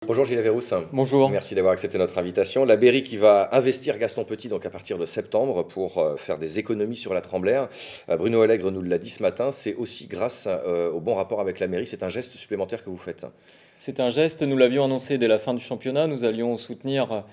Bonjour Gilles Averrousse. Bonjour. Merci d'avoir accepté notre invitation. La Berry qui va investir Gaston Petit donc à partir de septembre pour faire des économies sur la Tremblère. Bruno Allègre nous l'a dit ce matin, c'est aussi grâce au bon rapport avec la mairie, c'est un geste supplémentaire que vous faites. C'est un geste, nous l'avions annoncé dès la fin du championnat, nous allions soutenir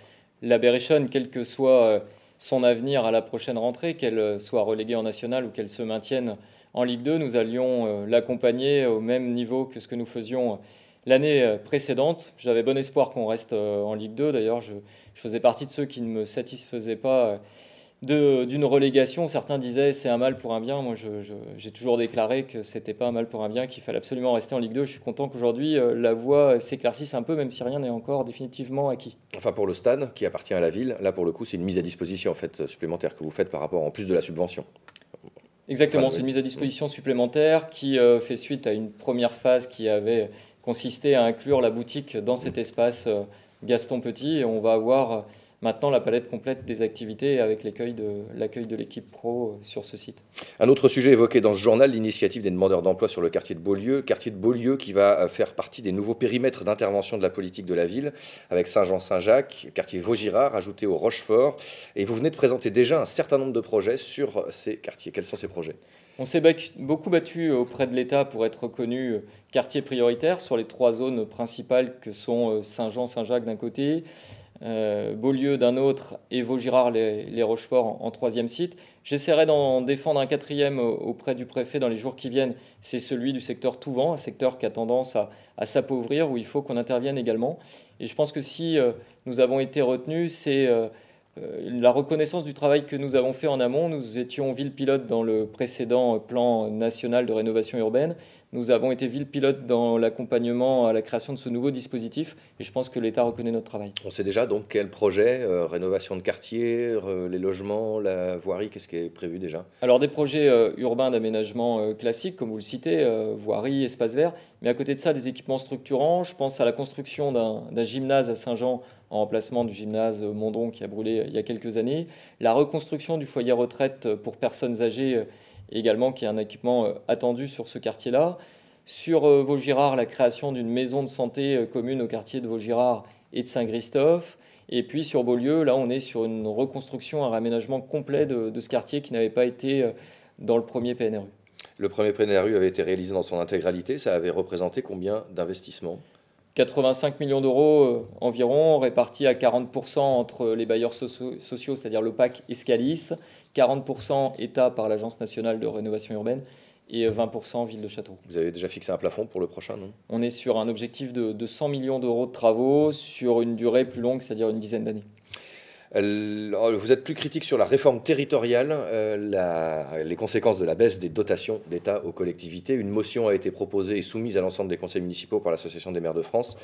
la Berrichonne, quel que soit son avenir à la prochaine rentrée, qu'elle soit reléguée en national ou qu'elle se maintienne en Ligue 2, nous allions l'accompagner au même niveau que ce que nous faisions l'année précédente. J'avais bon espoir qu'on reste en Ligue 2, d'ailleurs je faisais partie de ceux qui ne me satisfaisaient pas d'une relégation. Certains disaient c'est un mal pour un bien. Moi, j'ai toujours déclaré que c'était pas un mal pour un bien, qu'il fallait absolument rester en Ligue 2. Je suis content qu'aujourd'hui la voie s'éclaircisse un peu, même si rien n'est encore définitivement acquis. Enfin pour le stade qui appartient à la ville, là pour le coup c'est une mise à disposition en fait supplémentaire que vous faites par rapport en plus de la subvention. Exactement, Enfin, c'est oui. une mise à disposition supplémentaire qui fait suite à une première phase qui avait consisté à inclure la boutique dans cet espace Gaston Petit. Et on va avoir maintenant la palette complète des activités avec l'accueil de l'équipe pro sur ce site. Un autre sujet évoqué dans ce journal, l'initiative des demandeurs d'emploi sur le quartier de Beaulieu qui va faire partie des nouveaux périmètres d'intervention de la politique de la ville, avec Saint-Jean-Saint-Jacques, quartier Vaugirard, ajouté au Rochefort. Et vous venez de présenter déjà un certain nombre de projets sur ces quartiers. Quels sont ces projets? On s'est beaucoup battu auprès de l'État pour être reconnu quartier prioritaire sur les trois zones principales que sont Saint-Jean, Saint-Jacques d'un côté, Beaulieu d'un autre et Vaugirard, les Rocheforts en troisième site. J'essaierai d'en défendre un quatrième auprès du préfet dans les jours qui viennent. C'est celui du secteur Touvent, un secteur qui a tendance à s'appauvrir, où il faut qu'on intervienne également. Et je pense que si nous avons été retenus, c'est la reconnaissance du travail que nous avons fait en amont. Nous étions ville pilote dans le précédent plan national de rénovation urbaine. Nous avons été ville pilote dans l'accompagnement à la création de ce nouveau dispositif et je pense que l'État reconnaît notre travail. On sait déjà donc quel projet, rénovation de quartier, les logements, la voirie, qu'est-ce qui est prévu déjà? Alors des projets urbains d'aménagement classiques, comme vous le citez, voirie, espace vert, mais à côté de ça, des équipements structurants. Je pense à la construction d'un gymnase à Saint-Jean en remplacement du gymnase Mondon qui a brûlé il y a quelques années, la reconstruction du foyer retraite pour personnes âgées également, qui est un équipement attendu sur ce quartier-là. Sur Vaugirard, la création d'une maison de santé commune au quartier de Vaugirard et de Saint-Christophe. Et puis sur Beaulieu, là on est sur une reconstruction, un réaménagement complet de ce quartier qui n'avait pas été dans le premier PNRU. Le premier PNRU avait été réalisé dans son intégralité, ça avait représenté combien d'investissements? 85 millions d'euros environ, répartis à 40% entre les bailleurs sociaux, c'est-à-dire l'OPAC et Scalis, 40% État par l'Agence nationale de rénovation urbaine et 20% Ville de Châteauroux. Vous avez déjà fixé un plafond pour le prochain, non? On est sur un objectif de 100 millions d'euros de travaux sur une durée plus longue, c'est-à-dire une dizaine d'années. Vous êtes plus critique sur la réforme territoriale, les conséquences de la baisse des dotations d'État aux collectivités. Une motion a été proposée et soumise à l'ensemble des conseils municipaux par l'Association des maires de France.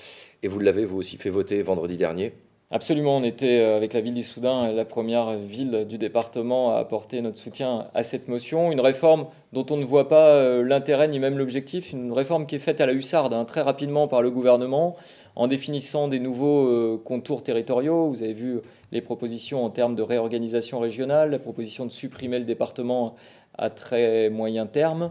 Et vous l'avez, vous aussi, fait voter vendredi dernier. Absolument, on était avec la ville d'Issoudun la première ville du département à apporter notre soutien à cette motion. Une réforme dont on ne voit pas l'intérêt ni même l'objectif, une réforme qui est faite à la hussarde, très rapidement par le gouvernement, en définissant des nouveaux contours territoriaux. Vous avez vu les propositions en termes de réorganisation régionale, la proposition de supprimer le département à très moyen terme,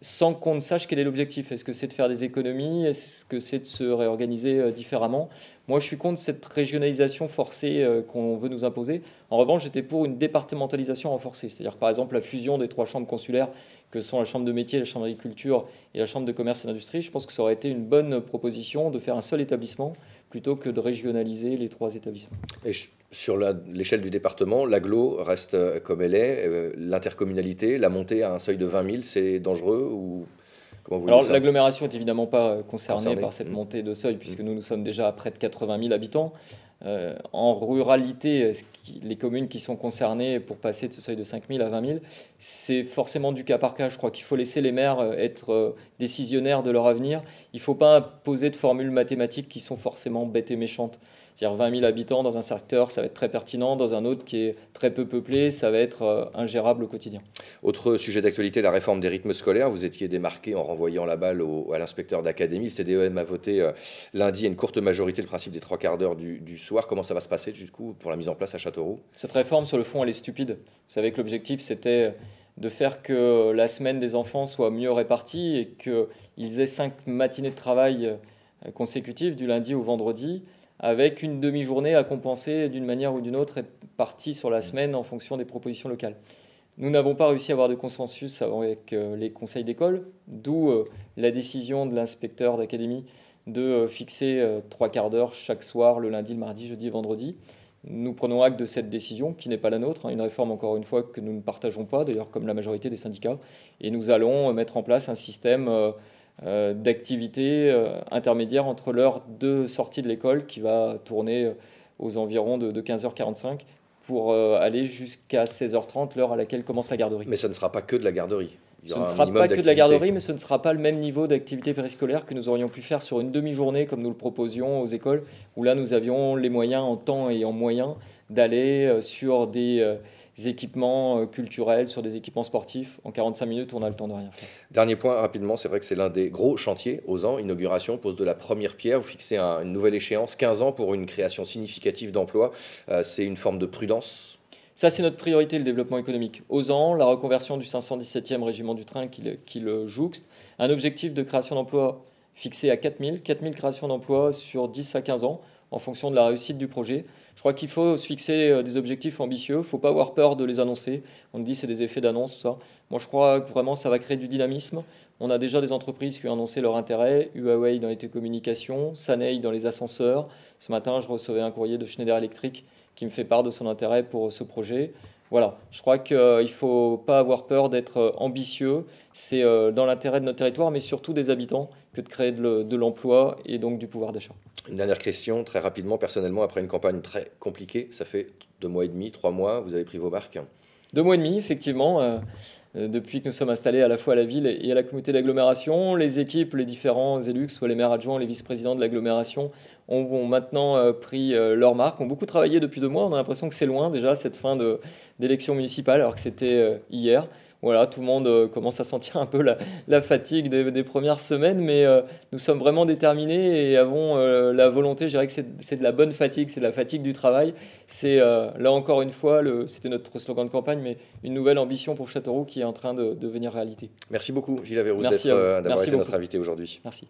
sans qu'on ne sache quel est l'objectif. Est-ce que c'est de faire des économies? Est-ce que c'est de se réorganiser différemment? Moi, je suis contre cette régionalisation forcée qu'on veut nous imposer. En revanche, j'étais pour une départementalisation renforcée, c'est-à-dire par exemple la fusion des trois chambres consulaires que sont la chambre de métier, la chambre d'agriculture et la chambre de commerce et d'industrie. Je pense que ça aurait été une bonne proposition de faire un seul établissement plutôt que de régionaliser les trois établissements. Et sur l'échelle du département, l'agglo reste comme elle est. L'intercommunalité, la montée à un seuil de 20 000, c'est dangereux ou comment vous Alors voyez ça? l'agglomération est évidemment pas concernée Concerné. par cette montée de seuil puisque nous sommes déjà à près de 80 000 habitants. En ruralité, les communes qui sont concernées pour passer de ce seuil de 5 000 à 20 000, c'est forcément du cas par cas. Je crois qu'il faut laisser les maires être décisionnaires de leur avenir. Il ne faut pas imposer de formules mathématiques qui sont forcément bêtes et méchantes. C'est-à-dire 20 000 habitants dans un secteur, ça va être très pertinent. Dans un autre qui est très peu peuplé, ça va être ingérable au quotidien. Autre sujet d'actualité, la réforme des rythmes scolaires. Vous étiez démarqué en renvoyant la balle à l'inspecteur d'académie. Le CDEM a voté lundi à une courte majorité le principe des trois quarts d'heure du soir. Comment ça va se passer du coup pour la mise en place à Châteauroux? Cette réforme, sur le fond, elle est stupide. Vous savez que l'objectif, c'était de faire que la semaine des enfants soit mieux répartie et qu'ils aient 5 matinées de travail consécutive, du lundi au vendredi, avec une demi-journée à compenser d'une manière ou d'une autre, répartie sur la semaine en fonction des propositions locales. Nous n'avons pas réussi à avoir de consensus avec les conseils d'école, d'où la décision de l'inspecteur d'académie de fixer 3/4 d'heure chaque soir, le lundi, le mardi, jeudi et vendredi. Nous prenons acte de cette décision, qui n'est pas la nôtre, une réforme encore une fois que nous ne partageons pas, d'ailleurs comme la majorité des syndicats, et nous allons mettre en place un système d'activité intermédiaire entre l'heure de sortie de l'école, qui va tourner aux environs de 15h45, pour aller jusqu'à 16h30, l'heure à laquelle commence la garderie. Mais ça ne sera pas que de la garderie. Ce ne sera pas que de la garderie, mais ce ne sera pas le même niveau d'activité périscolaire que nous aurions pu faire sur une demi-journée, comme nous le proposions aux écoles, où là nous avions les moyens en temps et en moyens d'aller sur des équipements culturels, sur des équipements sportifs. En 45 minutes, on a le temps de rien faire. Dernier point, rapidement, c'est vrai que c'est l'un des gros chantiers aux ans. Inauguration, pose de la première pierre, vous fixez une nouvelle échéance, 15 ans pour une création significative d'emplois. C'est une forme de prudence. Ça, c'est notre priorité, le développement économique. Aux ans, la reconversion du 517e régiment du train qui le jouxte. Un objectif de création d'emplois fixé à 4000 créations d'emplois sur 10 à 15 ans, en fonction de la réussite du projet. Je crois qu'il faut se fixer des objectifs ambitieux. Il ne faut pas avoir peur de les annoncer. On dit que c'est des effets d'annonce, tout ça. Moi, je crois que vraiment, ça va créer du dynamisme. On a déjà des entreprises qui ont annoncé leur intérêt. Huawei dans les télécommunications, Sanei dans les ascenseurs. Ce matin, je recevais un courrier de Schneider Electric qui me fait part de son intérêt pour ce projet. Voilà, je crois qu'il ne faut pas avoir peur d'être ambitieux. C'est dans l'intérêt de notre territoire, mais surtout des habitants, que de créer de l'emploi et donc du pouvoir d'achat. Une dernière question, très rapidement, personnellement, après une campagne très compliquée, ça fait 2 mois et demi, 3 mois, vous avez pris vos marques. 2 mois et demi, effectivement. Depuis que nous sommes installés à la fois à la ville et à la communauté d'agglomération, les équipes, les différents élus, que ce soit les maires adjoints, les vice-présidents de l'agglomération, ont maintenant pris leur marque, ont beaucoup travaillé depuis 2 mois. On a l'impression que c'est loin déjà, cette fin d'élection municipale, alors que c'était hier. Voilà, tout le monde commence à sentir un peu la fatigue des premières semaines, mais nous sommes vraiment déterminés et avons la volonté, je dirais que c'est de la bonne fatigue, c'est de la fatigue du travail. C'est là encore une fois, c'était notre slogan de campagne, mais une nouvelle ambition pour Châteauroux qui est en train de devenir réalité. Merci beaucoup Gilles Averroux D'avoir été notre invité aujourd'hui. Merci.